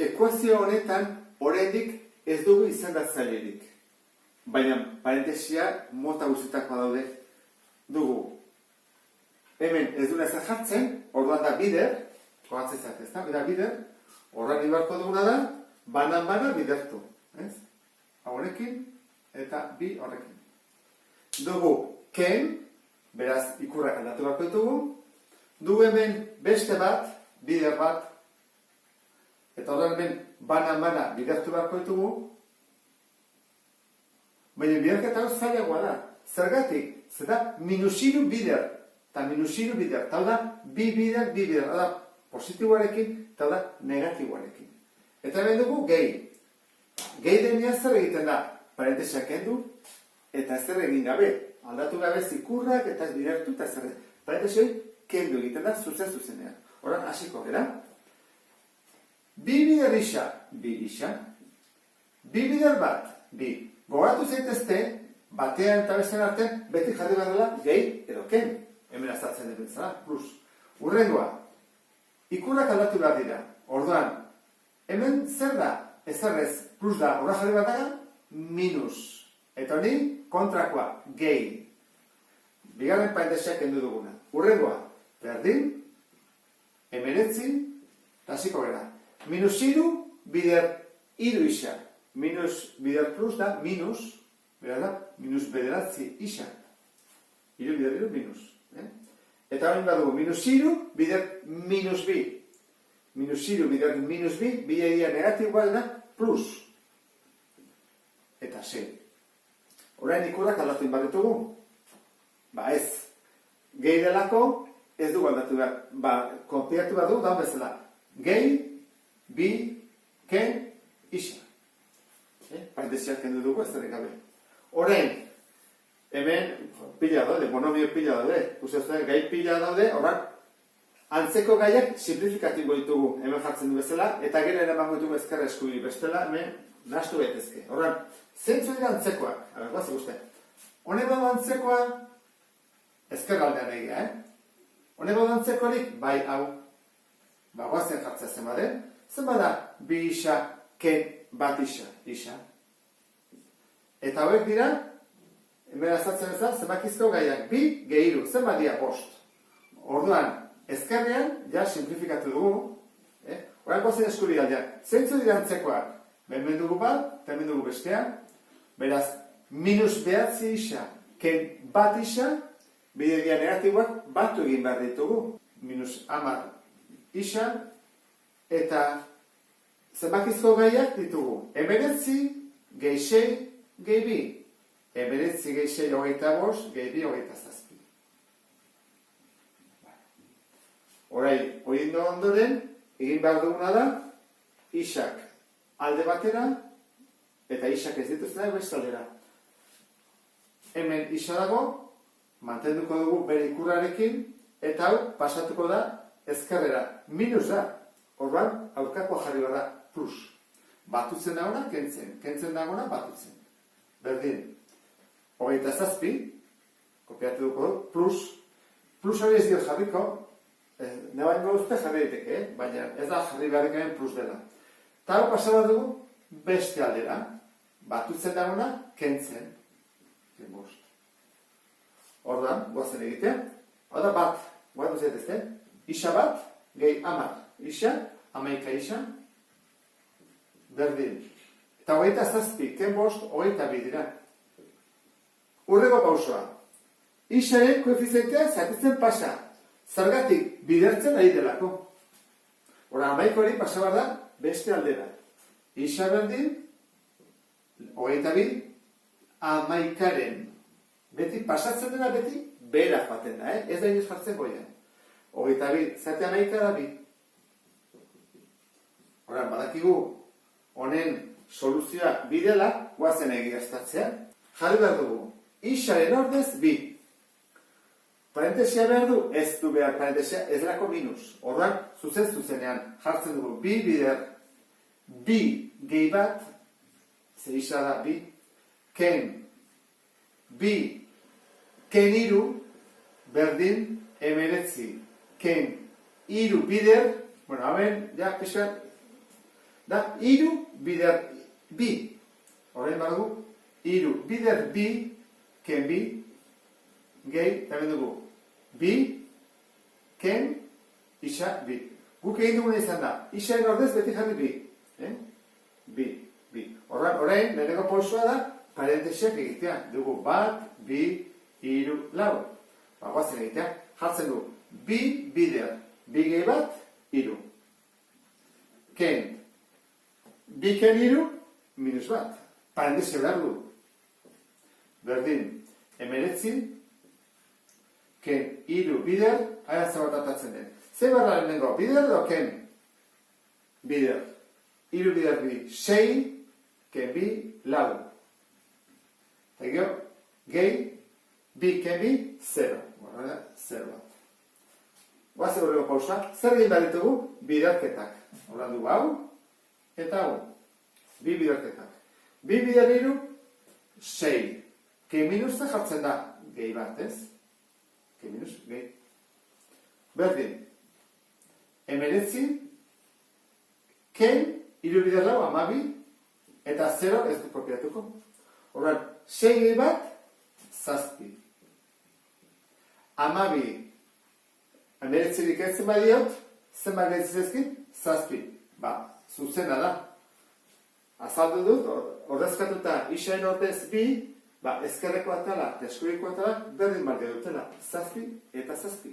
ekuazio honetan oraindik ez dugu izendatzailerik. Baina parentesia mota guztietakoa daude dugu. Hemen ez duna ezer jartzen, orduan da bider, kogatzezak ez da, eta bider, horran ibarko duguna da, banan bidertu. Honekin eta bi horrekin. Dugu ken, beraz ikurrak aldatu barko ditugu, dugu hemen beste bat, bider bat, eta horren hemen banan bidertu barko ditugu, baina biderketa hau zailagoa da. Zergatik, zeda minusiru bider, eta minusiru bider, eta da bi bider, da positiboarekin, eta da negatiboarekin. Eta hemen dugu gehi. Gehi denia zer egiten da, parentesia kendu, eta zer egin gabe. Aldatu gabe zikurrak eta ez bidertu, eta zer parentesia kendu egiten da, zuzenean. Horan, hasiko gara. Bi bider isa, bi isa. Bi bider bat, bi. Gogoratu zaitezte, batean eta bestean arte, beti jarri behar dela gehi edo ken. Hemen azaltzen dut zara, plus. Urrengoa, ikurrak aldatu behar dira. Orduan, hemen zer da? Ezerrez, plus da, horra jarri bat daga, minus. Eta hori, kontrakoa, gehi. Bigarren parentesia kendu duguna. Urrengoa, berdin, emeretzi, eta hasiko gara. Minus iru, bider iru isa. Minus bider plus da, minus, bera da, minus bederatzi isa. Iru bider iru, minus. Eta hori badugu, minus iru, bider minus bi. Minus iru, bider minus bi, bideia negatiboa dena, plus. Eta ze. Orain ikurrak aldatu inbarretugu? Ba ez. Gehi delako, ez dugu aldatu behar. Konpiatu behar dugu, daun bezala. Gehi, bi, ken, isa. Parentesiak kendu dugu, ez dara gabe. Orain, hemen pila daude, monomio pila daude. Gai pila daude, horrak, antzeko gaiak simplifikatibo ditugu hemen jartzen du bezala, eta gero eramango ditugu ezkerra eskubiri bestela, hemen nahastu gaitezke. Horran, zeintzu dira antzekoak? Guazik uste. Honek badu antzekoa, ezkerra aldean egia, Honek badu antzekorik, bai hau, guazen jartzea zen bade, zen bada bi isa, ken bat isa. Eta hauek dira, hemen azaltzen ez da, zenbakizko gaiak, bi gehiru, zen badia bost. Orduan, ezkerrean, ja, simplifikatu dugu. Horako zen eskuri aldean. Zeintzu dira antzekoak? Hemen dugu bat, eta hemen dugu bestea. Beraz, minus behatzi isa, ken bat isa, bidegia negatiboak batu egin behar ditugu. Minus hamar isa, eta zenbakizko gaiak ditugu. Emeretzi, gehi sei, gehi bi. Emeretzi, gehi sei, hogeita bost, gehi bi, hogeita zazpi. Horai, hori ondoren, egin behar duguna da, isak alde batera, eta isak ez dituzten beste aldera. Hemen isa dago, mantenduko dugu bere ikurrarekin, eta hau pasatuko da ezkerrera. Minus da, horban aurkakoa jarri behar da, plus. Batutzen dagona, kentzen dagona, batutzen. Berdin, hogeita zazpi, kopiatu dugu, plus hori ez dio jarriko, nebaino uste jarri daiteke, baina ez da jarri beharrik plus dela. Eta hau pasaba dugu beste aldera, batutzen dagona, kentzen. Ordan, guazen egitea. Hau da bat, guatu zaitezte, isa bat, gehi hamar. Isa, hamaika isa, berdin. Eta hogeita zazpi, ken bost, hogeita bi dira. Urrego pausoa. Isaren koefizientea zatitzen pasa. Zergatik, bidertzen ari delako. Hora, hamaiko hori pasabar da, beste aldera. Isa berdin, hogeita bi, hamaikaren. Beti, pasatzen dena beti, bera joaten da, ez da inoz jartzen goian. Hogeita bi, zate hamaika da bi. Hora, badakigu, honen soluzioa bidela, guazen egiaztatzea. Jarri behar dugu, isaren ordez bi. Parentesia behar du, ez du behar parentesia, ez delako minus. Horrak, zuzenean jartzen dugu, bi bider, bi gehi bat, ze isa da bi, ken, bi, ken iru, berdin, emeretzi, ken iru bider, bueno, hamen, ja, pixkat, da iru bider bi. Horrein badugu, iru bider bi, ken bi, gehi, eta dugu, bi, ken, isa, bi. Guk egin duguna izan da, isaren ordez beti jarri bi. Bi, bi. Horrein, leheneko pausua da, parentesiak egitea. Dugu bat, bi, iru, lau. Guazen egitea, jartzen du, bi bider, bi gehi bat, iru. Ken, bi ken iru, minus bat. Parentesi behar du. Berdin, 19, ken iru bider, aia bat atatzen den. Ze barra lehenengo, bider edo ken? Bider. Iru bider bi, 6, ken bi, lau. Eta gero, gehi, bi ken bi, 0. Bueno, 0 bat. Guazen horrego pausa, zer egin behar ditugu? Biderketak. Horan du hau, eta hau. Bi biderketak. Bi bider iru, 6. Ken minus jartzen da, gehi bat, ez? Ken minus, gehi. Berdin. 19, ken, iru bider lau, 12, eta 0 ez du kopiatuko. Horan, 6 gehi bat, 7. 12, 19 ez zenbat diot, zenbat gehitzezkin, 7. Ba, zuzena da. Azaldu dut, ordezkatuta isaren ordez bi, ba, ezkerreko atala, eta eskuriko atala, berdin balde dutela, 7 eta 7.